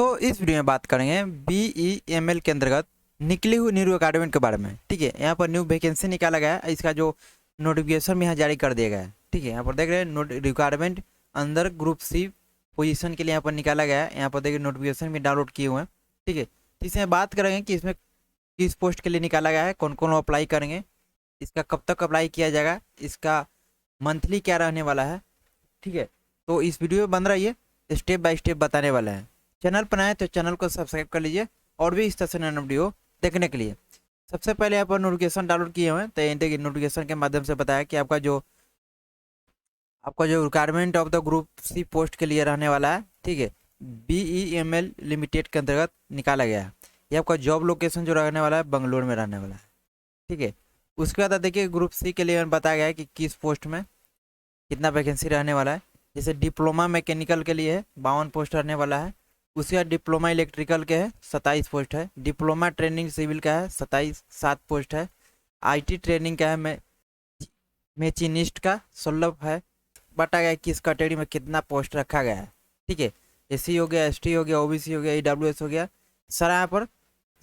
तो इस वीडियो में बात करेंगे BEML के अंतर्गत निकली हुई न्यू रिक्वायरमेंट के बारे में। ठीक है, यहाँ पर न्यू वैकेंसी निकाला गया है, इसका जो नोटिफिकेशन भी यहाँ जारी कर दिया गया है। ठीक है, यहाँ पर देख रहे हैं रिक्वायरमेंट अंदर ग्रुप सी पोजीशन के लिए यहाँ पर निकाला गया है। यहाँ पर देखिए नोटिफिकेशन भी डाउनलोड किए हुए हैं। ठीक है, तो इसमें बात करेंगे कि इसमें किस पोस्ट के लिए निकाला गया है, कौन कौन अप्लाई करेंगे, इसका कब तक अप्लाई किया जाएगा, इसका मंथली क्या रहने वाला है। ठीक है, तो इस वीडियो में बन रही है स्टेप बाय स्टेप बताने वाला है। चैनल पर आए तो चैनल को सब्सक्राइब कर लीजिए और भी इस तरह से नए वीडियो देखने के लिए। सबसे पहले यहाँ पर नोटिफिकेशन डाउनलोड किए हुए हैं, तो देखिए नोटिफिकेशन के माध्यम से बताया कि आपका जो requirement of the group C post के लिए रहने वाला है। ठीक है, BEML लिमिटेड के अंतर्गत निकाला गया है। ये आपका जॉब लोकेशन जो रहने वाला है बंगलोर में रहने वाला है। ठीक है, उसके बाद देखिए ग्रुप सी के लिए बताया गया है कि किस पोस्ट में कितना वैकेंसी रहने वाला है। जैसे डिप्लोमा मैकेनिकल के लिए है 52 पोस्ट रहने वाला है। उसके बाद डिप्लोमा इलेक्ट्रिकल के है 27 पोस्ट है। डिप्लोमा ट्रेनिंग सिविल का है 7 पोस्ट है। IT ट्रेनिंग का है मैचिनिस्ट का 16 है। बताया गया किस कैटेगरी में कितना पोस्ट रखा गया है। ठीक है, SC हो गया, ST हो गया, OBC हो गया, EWS हो गया, सारा यहाँ पर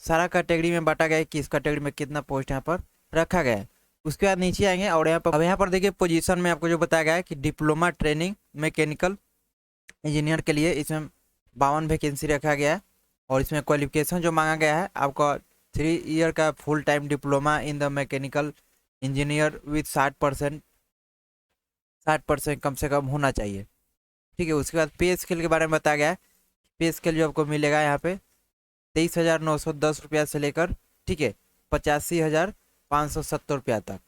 सारा कैटेगरी में बांटा गया है किस कैटेगरी में कितना पोस्ट यहाँ पर रखा गया है। उसके बाद नीचे आएंगे और यहाँ पर देखिए पोजीशन में आपको जो बताया गया है कि डिप्लोमा ट्रेनिंग मैकेनिकल इंजीनियर के लिए इसमें 52 वैकेंसी रखा गया है। और इसमें क्वालिफिकेशन जो मांगा गया है आपका 3 ईयर का full time diploma in the mechanical engineer with 60% कम से कम होना चाहिए। ठीक है, उसके बाद पे स्केल के बारे में बताया गया है। पे स्केल जो आपको मिलेगा यहाँ पे 23,910 रुपया से लेकर, ठीक है, 85,570 रुपया तक।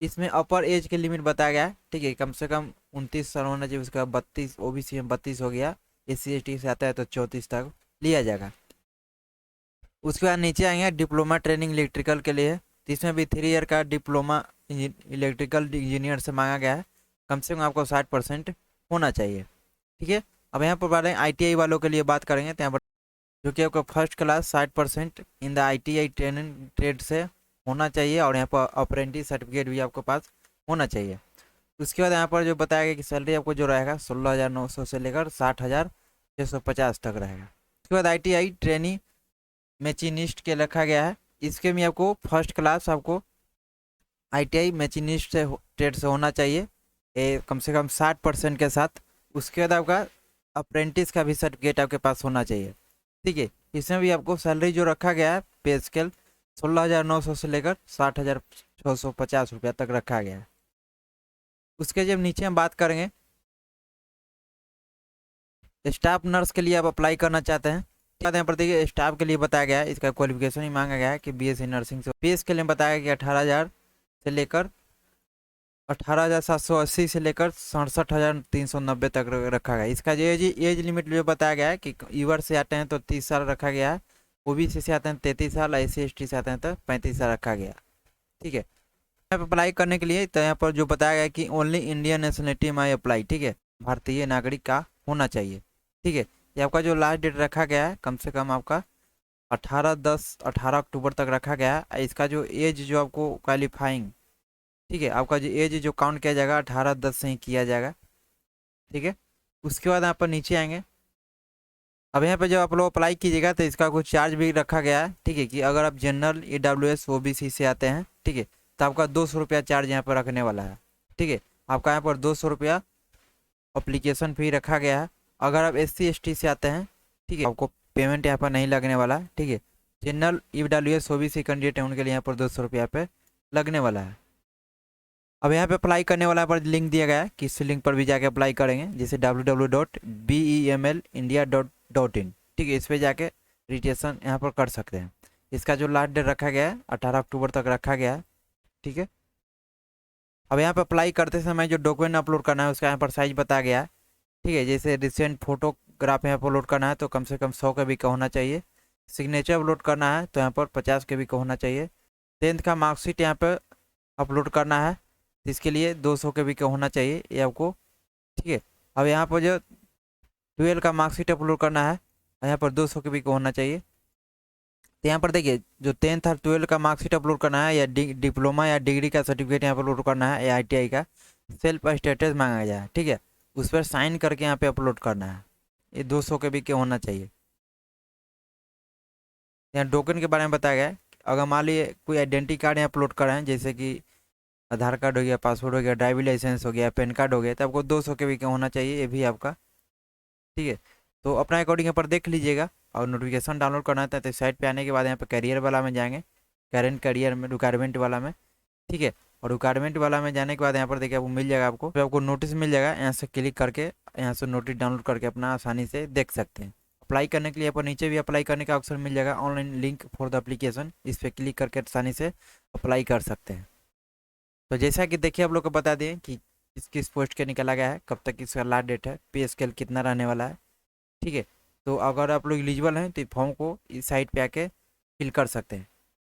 इसमें अपर एज की लिमिट बताया गया है। ठीक है, कम से कम 29 साल होना चाहिए। उसके बाद 32, OBC में 32 हो गया, SC ST से आता है तो 34 तक लिया जाएगा। उसके बाद नीचे आएंगे डिप्लोमा ट्रेनिंग इलेक्ट्रिकल के लिए, तो इसमें भी 3 ईयर का डिप्लोमा इलेक्ट्रिकल इंजीनियर से मांगा गया है। कम से कम आपको 60% होना चाहिए। ठीक है, अब यहाँ पर बात ITI वालों के लिए बात करेंगे, तो यहाँ पर जो कि आपका first class 60% in the ITI training trade से होना चाहिए। और यहाँ पर अप्रेंटिस सर्टिफिकेट भी आपके पास होना चाहिए। उसके बाद यहाँ पर जो बताया गया कि सैलरी आपको जो रहेगा 16,900 से लेकर 60,650 तक रहेगा। उसके बाद ITI ट्रेनी मैचिनिस्ट के रखा गया है। इसके में आपको फर्स्ट क्लास आपको ITI मैचिनिस्ट से ट्रेड से होना चाहिए कम से कम 60% के साथ। उसके बाद आपका अप्रेंटिस का भी सर्टिफिकेट आपके पास होना चाहिए। ठीक है, इसमें भी आपको सैलरी जो रखा गया है पे स्केल 16,900 से लेकर 60,650 रुपया तक रखा गया है। उसके जब नीचे हम बात करेंगे स्टाफ नर्स के लिए आप अप्लाई करना चाहते हैं, यहाँ पर देखिए स्टाफ के लिए बताया गया है। इसका क्वालिफिकेशन ही मांगा गया है कि BSc नर्सिंग से। पे स्केल में बताया गया कि 18,000 से लेकर 18,780 से लेकर 67,390 तक रखा गया। इसका जो एज लिमिट जो बताया गया है कि ईवर से आते हैं तो 30 साल रखा गया है, OBC से आते हैं 33 साल, SC ST से आते हैं तो 35 साल रखा गया। ठीक है, यहाँ पर अप्लाई करने के लिए तो यहाँ पर जो बताया गया कि ओनली इंडियन नेशनलिटी में अप्लाई। ठीक है, भारतीय नागरिक का होना चाहिए। ठीक है, ये आपका जो लास्ट डेट रखा गया है कम से कम आपका 18 अक्टूबर तक रखा गया है। इसका जो एज जो आपको क्वालिफाइंग, ठीक है, आपका जो एज जो काउंट किया जाएगा 18/10 से ही किया जाएगा। ठीक है, उसके बाद यहाँ पर नीचे आएंगे। अब यहाँ पे जब आप लोग अप्लाई कीजिएगा तो इसका कुछ चार्ज भी रखा गया है। ठीक है, कि अगर आप जनरल EWS OBC से आते हैं, ठीक है, तो आपका 200 रुपया चार्ज यहाँ पर रखने वाला है। ठीक है, आपका यहाँ पर 200 रुपया अप्लीकेशन फी रखा गया है। अगर आप SC ST से आते हैं, ठीक है, आपको पेमेंट यहाँ पर नहीं लगने वाला है। ठीक है, जनरल EWS OBC कैंडिडेट है उनके लिए यहाँ पर 200 रुपया पे लगने वाला है। अब यहाँ पे अप्लाई करने वाला पर लिंक दिया गया है कि इस लिंक पर भी जाके अप्लाई करेंगे, जैसे www.bemlindia.in। ठीक है, इस पर जाके रजिस्ट्रेशन यहाँ पर कर सकते हैं। इसका जो लास्ट डेट रखा गया है 18 अक्टूबर तक रखा गया है। ठीक है, अब यहाँ पे अप्लाई करते समय जो डॉक्यूमेंट अपलोड करना है उसका यहाँ पर साइज बताया गया है। ठीक है, जैसे रिसेंट फोटोग्राफ यहाँ पर अपलोड करना है तो कम से कम 100 KB का होना चाहिए। सिग्नेचर अपलोड करना है तो यहाँ पर 50 KB का होना चाहिए। 10th का मार्कशीट यहाँ पर अपलोड करना है, इसके लिए 200 KB का होना चाहिए ये आपको। ठीक है, अब यहाँ पर जो 12 का मार्कशीट अपलोड करना है यहाँ पर 200 KB का होना चाहिए। तो यहाँ पर देखिए जो 10th और 12 का मार्कशीट अपलोड करना है या डिप्लोमा या डिग्री का सर्टिफिकेट यहाँ पर अपलोड करना है या ITI का सेल्फ स्टेटस मांगा गया है। ठीक है, उस पर साइन करके यहाँ पे अपलोड करना है, ये 200 KB के होना चाहिए। यहाँ टोकन के बारे में बताया गया है। अगर मान लीजिए कोई आइडेंटिटी कार्ड यहाँ अपलोड कराएं, जैसे कि आधार कार्ड हो गया, पासपोर्ट हो गया, ड्राइविंग लाइसेंस हो गया, पैन कार्ड हो गया, तो आपको 200 के भी होना चाहिए, ये भी आपका। ठीक है, तो अपना अकॉर्डिंग यहाँ पर देख लीजिएगा। और नोटिफिकेशन डाउनलोड करना था तो साइट पे आने के बाद यहाँ पे करियर वाला में जाएंगे, करेंट करियर में रिक्वायरमेंट वाला में। ठीक है, और रिक्वायरमेंट वाला में जाने के बाद यहाँ पर देखिए आपको मिल जाएगा, आपको फिर आपको नोटिस मिल जाएगा। यहाँ से क्लिक करके यहाँ से नोटिस डाउनलोड करके अपना आसानी से देख सकते हैं। अप्लाई करने के लिए आपको नीचे भी अप्लाई करने का ऑप्शन मिल जाएगा, online link for the application, इस पर क्लिक करके आसानी से अप्लाई कर सकते हैं। तो जैसा कि देखिए आप लोग को बता दें कि किस पोस्ट के निकला गया है, कब तक इसका लास्ट डेट है, पे स्केल कितना रहने वाला है। ठीक है, तो अगर आप लोग एलिजिबल हैं तो फॉर्म को इस साइट पे आके फिल कर सकते हैं।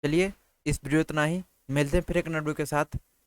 चलिए, इस वीडियो इतना ही, मिलते हैं फिर एक नोट के साथ।